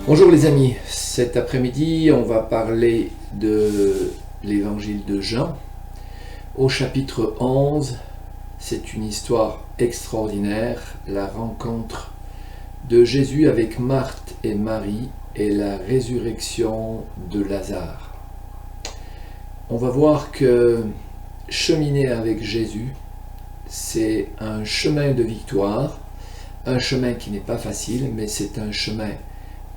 Bonjour les amis, cet après-midi on va parler de l'évangile de Jean. Au chapitre 11, c'est une histoire extraordinaire, la rencontre de Jésus avec Marthe et Marie et la résurrection de Lazare. On va voir que cheminer avec Jésus, c'est un chemin de victoire, un chemin qui n'est pas facile, mais c'est un chemin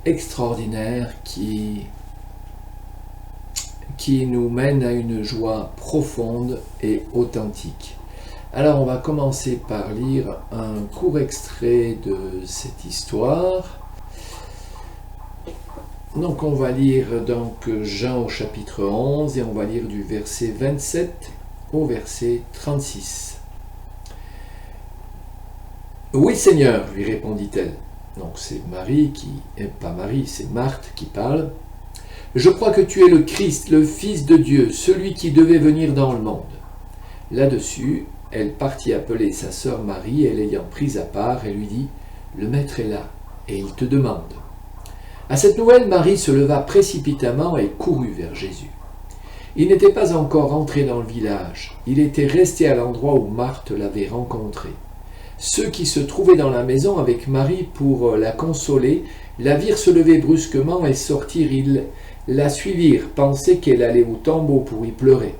extraordinaire qui nous mène à une joie profonde et authentique. Alors on va commencer par lire un court extrait de cette histoire. Donc on va lire Jean au chapitre 11 et on va lire du verset 27 au verset 36. « Oui Seigneur, lui répondit-elle. » Donc c'est Marie pas Marie, c'est Marthe qui parle. « Je crois que tu es le Christ, le Fils de Dieu, celui qui devait venir dans le monde. » Là-dessus, elle partit appeler sa sœur Marie, et l'ayant prise à part, elle lui dit « Le Maître est là, et il te demande. » À cette nouvelle, Marie se leva précipitamment et courut vers Jésus. Il n'était pas encore entré dans le village, il était resté à l'endroit où Marthe l'avait rencontré. Ceux qui se trouvaient dans la maison avec Marie pour la consoler la virent se lever brusquement et sortir. Ils la suivirent, pensaient qu'elle allait au tombeau pour y pleurer.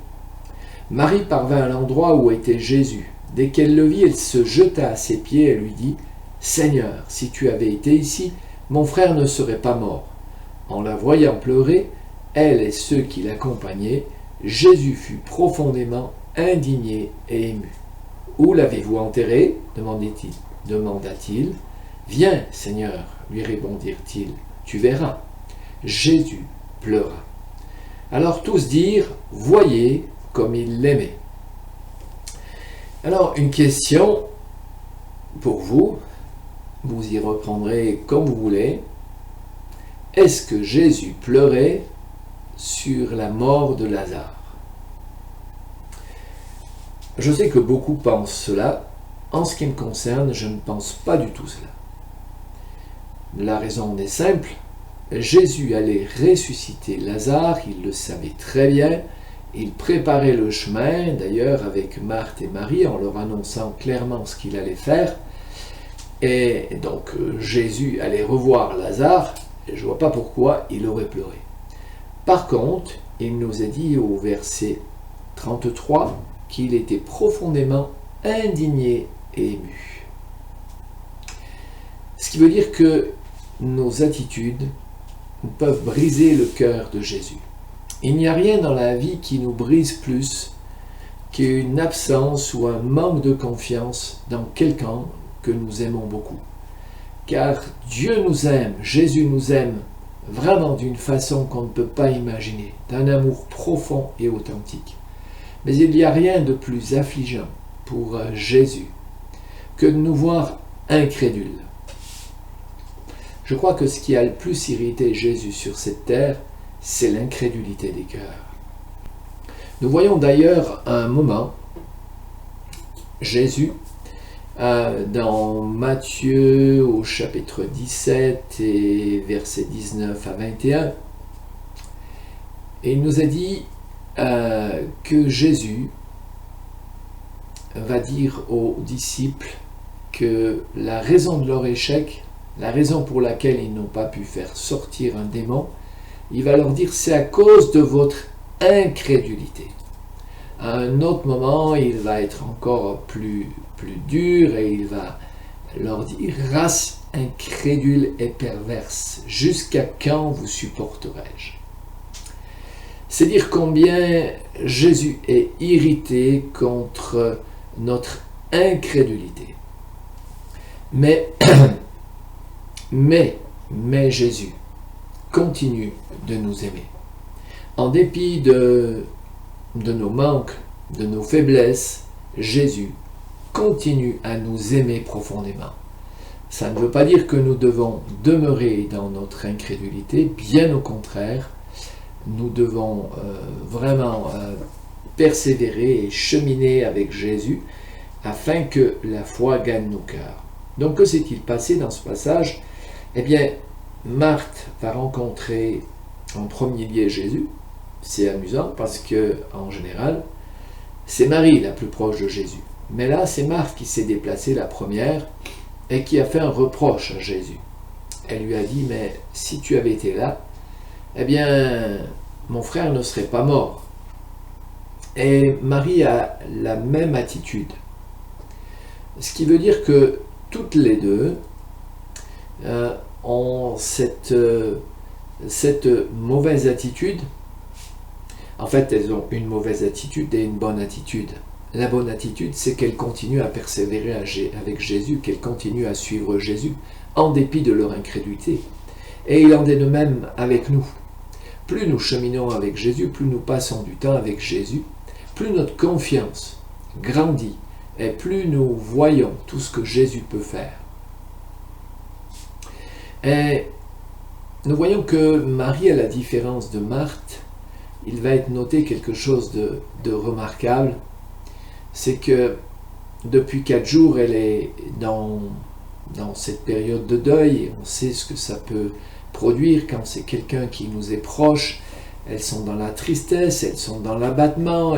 Marie parvint à l'endroit où était Jésus. Dès qu'elle le vit, elle se jeta à ses pieds et lui dit « Seigneur, si tu avais été ici, mon frère ne serait pas mort. » En la voyant pleurer, elle et ceux qui l'accompagnaient, Jésus fut profondément indigné et ému. « Où l'avez-vous enterré ?» demanda-t-il. « Viens, Seigneur, lui répondirent-ils, tu verras. » Jésus pleura. Alors tous dirent, « Voyez comme il l'aimait. » Alors une question pour vous, vous y reprendrez comme vous voulez. Est-ce que Jésus pleurait sur la mort de Lazare ? Je sais que beaucoup pensent cela. En ce qui me concerne, je ne pense pas du tout cela. La raison en est simple. Jésus allait ressusciter Lazare, il le savait très bien. Il préparait le chemin, d'ailleurs, avec Marthe et Marie, en leur annonçant clairement ce qu'il allait faire. Et donc, Jésus allait revoir Lazare, et je ne vois pas pourquoi il aurait pleuré. Par contre, il nous a dit au verset 33 qu'il était profondément indigné et ému. Ce qui veut dire que nos attitudes peuvent briser le cœur de Jésus. Il n'y a rien dans la vie qui nous brise plus qu'une absence ou un manque de confiance dans quelqu'un que nous aimons beaucoup. Car Dieu nous aime, Jésus nous aime vraiment d'une façon qu'on ne peut pas imaginer, d'un amour profond et authentique. Mais il n'y a rien de plus affligeant pour Jésus que de nous voir incrédules. Je crois que ce qui a le plus irrité Jésus sur cette terre, c'est l'incrédulité des cœurs. Nous voyons d'ailleurs un moment, Jésus, dans Matthieu au chapitre 17 et versets 19 à 21, et il nous a dit que Jésus va dire aux disciples que la raison de leur échec, la raison pour laquelle ils n'ont pas pu faire sortir un démon, il va leur dire c'est à cause de votre incrédulité. À un autre moment, il va être encore plus dur et il va leur dire race incrédule et perverse, jusqu'à quand vous supporterai-je ? C'est dire combien Jésus est irrité contre notre incrédulité. Mais Jésus continue de nous aimer. En dépit de nos manques, de nos faiblesses, Jésus continue à nous aimer profondément. Ça ne veut pas dire que nous devons demeurer dans notre incrédulité, bien au contraire, nous devons vraiment persévérer et cheminer avec Jésus afin que la foi gagne nos cœurs. Donc que s'est-il passé dans ce passage ? Eh bien, Marthe va rencontrer en premier lieu Jésus. C'est amusant parce que, en général, c'est Marie la plus proche de Jésus. Mais là, c'est Marthe qui s'est déplacée la première et qui a fait un reproche à Jésus. Elle lui a dit, mais si tu avais été là, eh bien, mon frère ne serait pas mort. Et Marie a la même attitude. Ce qui veut dire que toutes les deux ont cette mauvaise attitude. En fait, elles ont une mauvaise attitude et une bonne attitude. La bonne attitude, c'est qu'elles continuent à persévérer avec Jésus, qu'elles continuent à suivre Jésus, en dépit de leur incrédulité. Et il en est de même avec nous. Plus nous cheminons avec Jésus, plus nous passons du temps avec Jésus, plus notre confiance grandit et plus nous voyons tout ce que Jésus peut faire. Et nous voyons que Marie, à la différence de Marthe, il va être noté quelque chose de remarquable, c'est que depuis 4 jours, elle est dans cette période de deuil, et on sait ce que ça peut produire quand c'est quelqu'un qui nous est proche. Elles sont dans la tristesse, elles sont dans l'abattement,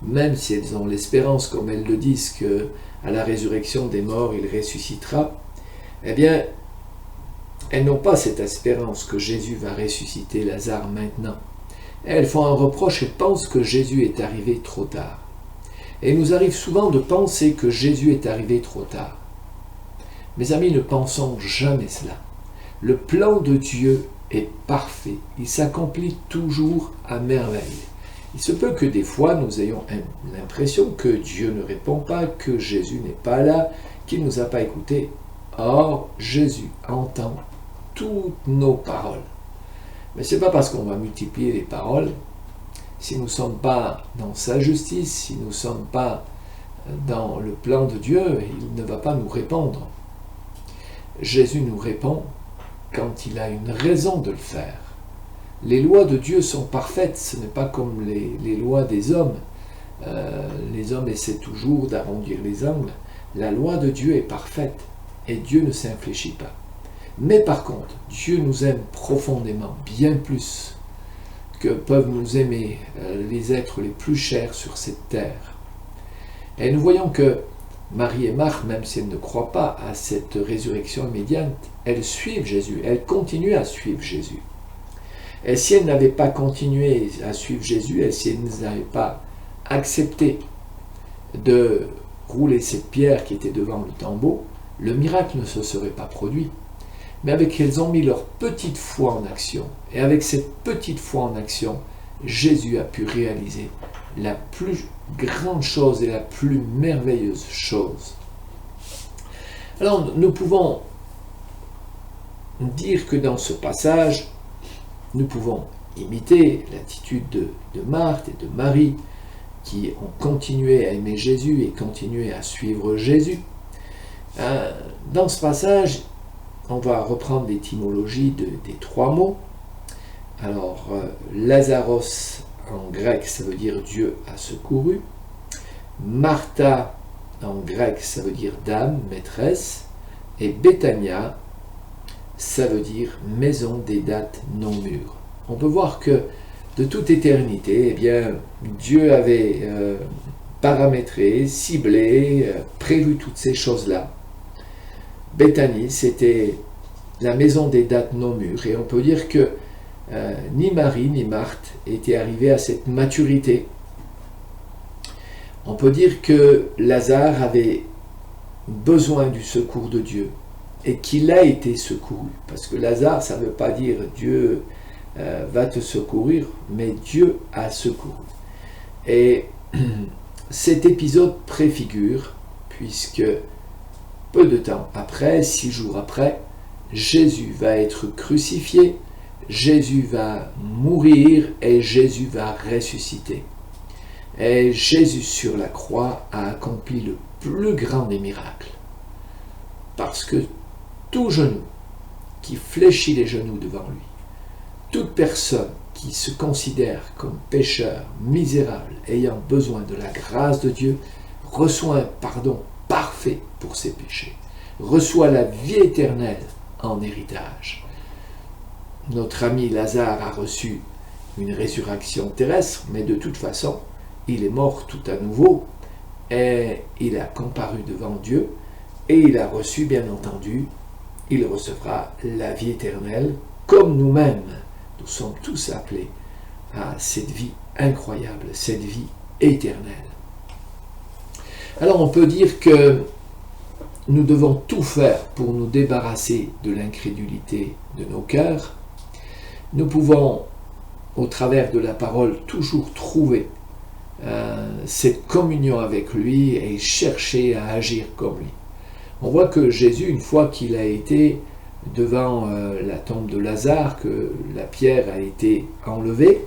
même si elles ont l'espérance, comme elles le disent, qu'à la résurrection des morts, il ressuscitera, eh bien, elles n'ont pas cette espérance que Jésus va ressusciter Lazare maintenant. Elles font un reproche et pensent que Jésus est arrivé trop tard. Et il nous arrive souvent de penser que Jésus est arrivé trop tard. Mes amis, ne pensons jamais cela. Le plan de Dieu est parfait. Il s'accomplit toujours à merveille. Il se peut que des fois nous ayons l'impression que Dieu ne répond pas, que Jésus n'est pas là, qu'il ne nous a pas écoutés. Or, Jésus entend toutes nos paroles. Mais ce n'est pas parce qu'on va multiplier les paroles, si nous ne sommes pas dans sa justice, si nous ne sommes pas dans le plan de Dieu, il ne va pas nous répondre. Jésus nous répond quand il a une raison de le faire. Les lois de Dieu sont parfaites, ce n'est pas comme les lois des hommes. Les hommes essaient toujours d'arrondir les angles. La loi de Dieu est parfaite et Dieu ne s'infléchit pas. Mais par contre, Dieu nous aime profondément, bien plus que peuvent nous aimer les êtres les plus chers sur cette terre. Et nous voyons que Marie et Marthe, même si elles ne croient pas à cette résurrection immédiate, elles suivent Jésus, elles continuent à suivre Jésus. Et si elles n'avaient pas continué à suivre Jésus, et si elles n'avaient pas accepté de rouler cette pierre qui était devant le tombeau, le miracle ne se serait pas produit. Mais avec qu'elles ont mis leur petite foi en action, et avec cette petite foi en action, Jésus a pu réaliser la plus grande chose et la plus merveilleuse chose. Alors, nous pouvons dire que dans ce passage, nous pouvons imiter l'attitude de Marthe et de Marie, qui ont continué à aimer Jésus et continué à suivre Jésus. Dans ce passage, on va reprendre l'étymologie des 3 mots. Alors, Lazaros en grec, ça veut dire Dieu a secouru. Martha en grec, ça veut dire dame, maîtresse. Et Béthania, ça veut dire maison des dates non mûres. On peut voir que de toute éternité, eh bien, Dieu avait paramétré, ciblé, prévu toutes ces choses-là. Béthanie, c'était la maison des dates non mûres. Et on peut dire que ni Marie ni Marthe étaient arrivées à cette maturité. On peut dire que Lazare avait besoin du secours de Dieu et qu'il a été secouru. Parce que Lazare, ça ne veut pas dire Dieu va te secourir, mais Dieu a secouru. Et cet épisode préfigure, puisque peu de temps après, 6 jours après, Jésus va être crucifié, Jésus va mourir et Jésus va ressusciter. Et Jésus sur la croix a accompli le plus grand des miracles. Parce que tout genou qui fléchit les genoux devant lui, toute personne qui se considère comme pécheur, misérable, ayant besoin de la grâce de Dieu, reçoit un pardon parfait pour ses péchés, reçoit la vie éternelle en héritage. notre ami Lazare a reçu une résurrection terrestre, mais de toute façon, il est mort tout à nouveau et il a comparu devant Dieu et il a reçu, bien entendu, il recevra la vie éternelle comme nous-mêmes. Nous sommes tous appelés à cette vie incroyable, cette vie éternelle. Alors on peut dire que nous devons tout faire pour nous débarrasser de l'incrédulité de nos cœurs. Nous pouvons, au travers de la parole, toujours trouver cette communion avec lui et chercher à agir comme lui. On voit que Jésus, une fois qu'il a été devant la tombe de Lazare, que la pierre a été enlevée,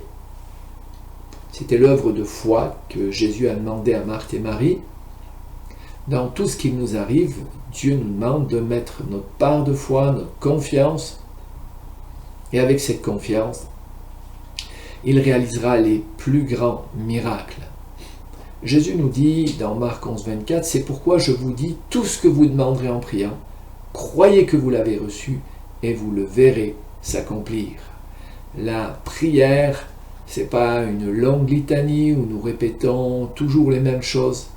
c'était l'œuvre de foi que Jésus a demandé à Marthe et Marie. Dans tout ce qui nous arrive, Dieu nous demande de mettre notre part de foi, notre confiance, et avec cette confiance, il réalisera les plus grands miracles. Jésus nous dit dans Marc 11, 24, « C'est pourquoi je vous dis tout ce que vous demanderez en priant, croyez que vous l'avez reçu et vous le verrez s'accomplir. » La prière, ce n'est pas une longue litanie où nous répétons toujours les mêmes choses,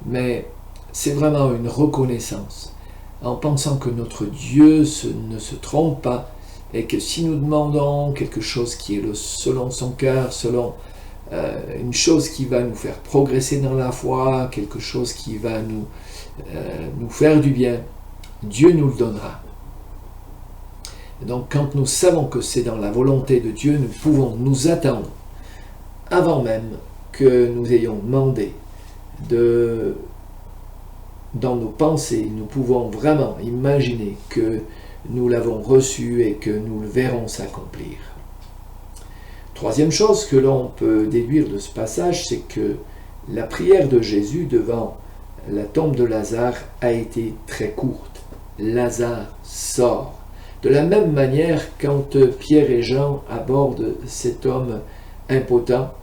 mais c'est vraiment une reconnaissance en pensant que notre Dieu ne se trompe pas et que si nous demandons quelque chose qui est selon son cœur, selon une chose qui va nous faire progresser dans la foi, quelque chose qui va nous faire du bien, Dieu nous le donnera. Donc quand nous savons que c'est dans la volonté de Dieu, nous pouvons nous attendre avant même que nous ayons demandé dans nos pensées, nous pouvons vraiment imaginer que nous l'avons reçu et que nous le verrons s'accomplir. Troisième chose que l'on peut déduire de ce passage, c'est que la prière de Jésus devant la tombe de Lazare a été très courte. Lazare sort. De la même manière, quand Pierre et Jean abordent cet homme impotent,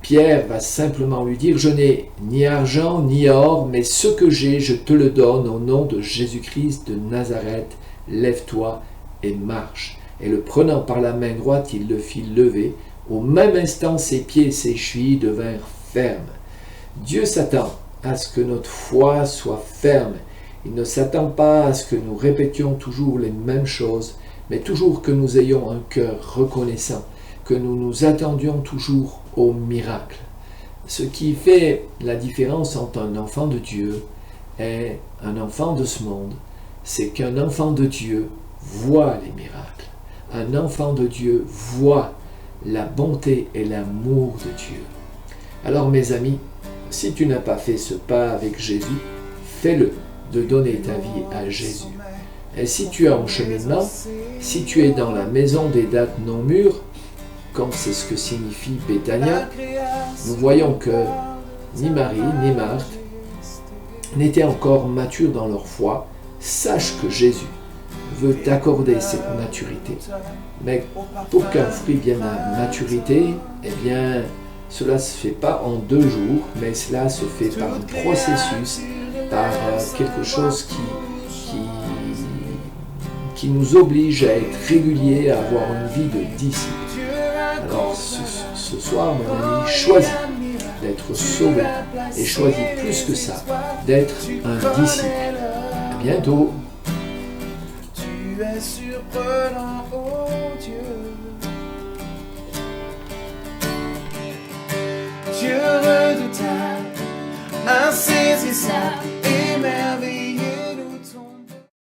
Pierre va simplement lui dire « Je n'ai ni argent ni or, mais ce que j'ai, je te le donne au nom de Jésus-Christ de Nazareth. Lève-toi et marche. » Et le prenant par la main droite, il le fit lever. Au même instant, ses pieds et ses chevilles devinrent fermes. Dieu s'attend à ce que notre foi soit ferme. Il ne s'attend pas à ce que nous répétions toujours les mêmes choses, mais toujours que nous ayons un cœur reconnaissant, que nous nous attendions toujours au miracle. Ce qui fait la différence entre un enfant de Dieu et un enfant de ce monde, c'est qu'un enfant de Dieu voit les miracles. Un enfant de Dieu voit la bonté et l'amour de Dieu. Alors mes amis, si tu n'as pas fait ce pas avec Jésus, fais-le, de donner ta vie à Jésus. Et si tu es en cheminement, si tu es dans la maison des dattes non mûres, comme c'est ce que signifie Béthania, nous voyons que ni Marie ni Marthe n'étaient encore matures dans leur foi. Sache que Jésus veut t'accorder cette maturité. Mais pour qu'un fruit vienne à maturité, eh bien, cela ne se fait pas en 2 jours, mais cela se fait par un processus, par quelque chose qui nous oblige à être réguliers, à avoir une vie de disciple. Alors ce soir, mon ami, choisis d'être sauvé et choisis plus que ça, d'être un disciple. À bientôt. Tu es surprenant, oh Dieu. Dieu redoutable, insaisissable.